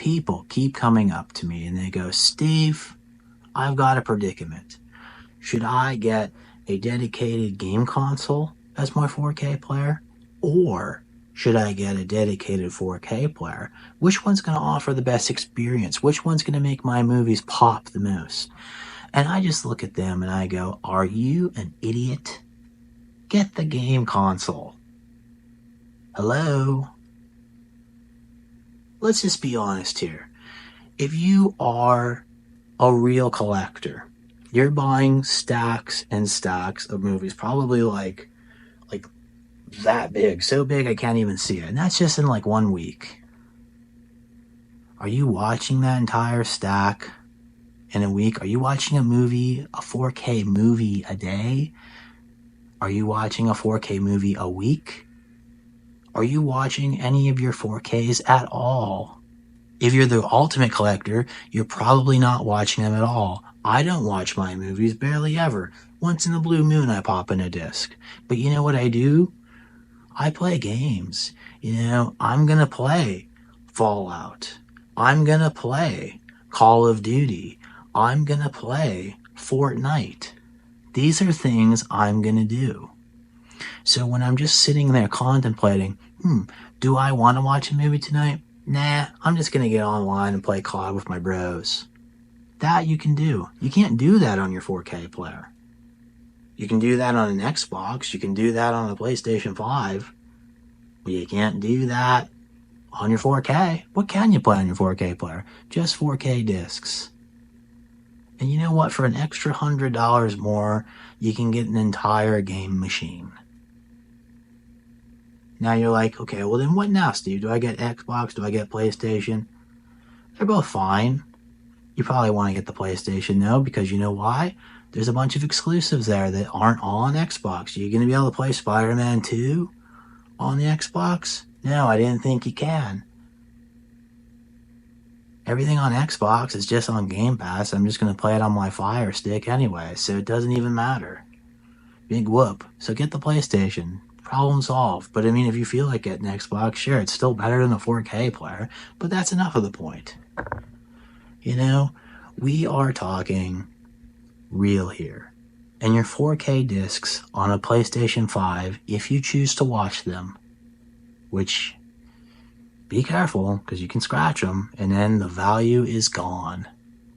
People keep coming up to me and they go, Steve, I've got a predicament. Should I get a dedicated game console as my 4K player? Or should I get a dedicated 4K player? Which one's going to offer the best experience? Which one's going to make my movies pop the most? And I just look at them and I go, are you an idiot? Get the game console. Hello? Let's just be honest here. If you are a real collector, you're buying stacks and stacks of movies, probably like that big, so big I can't even see it. And that's just in like 1 week. Are you watching that entire stack in a week? Are you watching a movie, a 4K movie a day? Are you watching a 4K movie a week? Are you watching any of your 4Ks at all? If you're the ultimate collector, you're probably not watching them at all. I don't watch my movies barely ever. Once in a blue moon I pop in a disc. But you know what I do? I play games. I'm gonna play Fallout. I'm gonna play Call of Duty. I'm gonna play Fortnite. These are things I'm gonna do. So when I'm just sitting there contemplating, do I want to watch a movie tonight? Nah, I'm just gonna get online and play COD with my bros. That you can do. You can't do that on your 4K player. You can do that on an Xbox. You can do that on a PlayStation 5. But you can't do that on your 4K. What can you play on your 4K player? Just 4K discs. And you know what? For an extra $100 more, you can get an entire game machine. Now you're like, okay, well then what now, Steve? Do I get Xbox? Do I get PlayStation? They're both fine. You probably want to get the PlayStation though, because you know why? There's a bunch of exclusives there that aren't on Xbox. You're going to be able to play Spider-Man 2 on the Xbox? No, I didn't think you can. Everything on Xbox is just on Game Pass. I'm just going to play it on my Fire Stick anyway, so it doesn't even matter. Big whoop. So get the PlayStation. Problem solved. But I mean, if you feel like getting Xbox, sure, it's still better than the 4K player, but that's enough of the point. We are talking real here. And your 4K discs on a PlayStation 5, if you choose to watch them, which, be careful, because you can scratch them, and then the value is gone.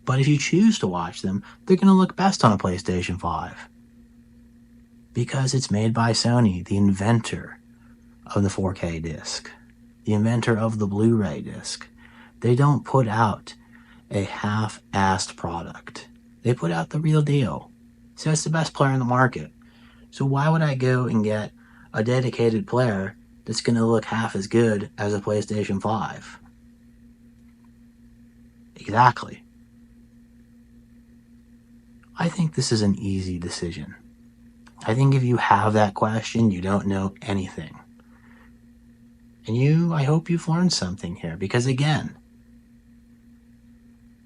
But if you choose to watch them, they're going to look best on a PlayStation 5. Because it's made by Sony, the inventor of the 4K disc, the inventor of the Blu-ray disc. They don't put out a half-assed product. They put out the real deal. So it's the best player in the market. So why would I go and get a dedicated player that's going to look half as good as a PlayStation 5? Exactly. I think this is an easy decision. I think if you have that question, you don't know anything. And I hope you've learned something here, because again,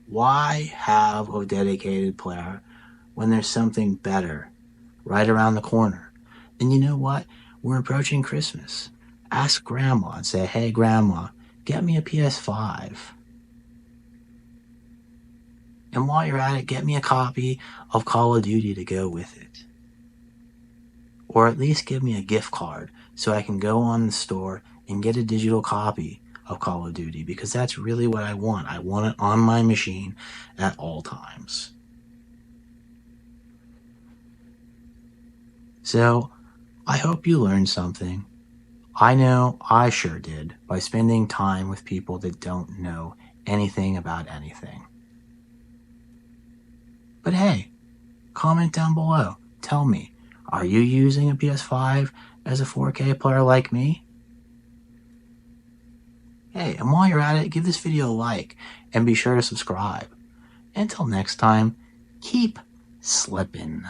why have a dedicated player when there's something better right around the corner? And you know what? We're approaching Christmas. Ask Grandma and say, hey, Grandma, get me a PS5. And while you're at it, get me a copy of Call of Duty to go with it. Or at least give me a gift card so I can go on the store and get a digital copy of Call of Duty, because that's really what I want. I want it on my machine at all times. So, I hope you learned something. I know I sure did, by spending time with people that don't know anything about anything. But hey, comment down below. Tell me, are you using a PS5 as a 4K player like me? Hey, and while you're at it, give this video a like and be sure to subscribe. Until next time, keep slipping.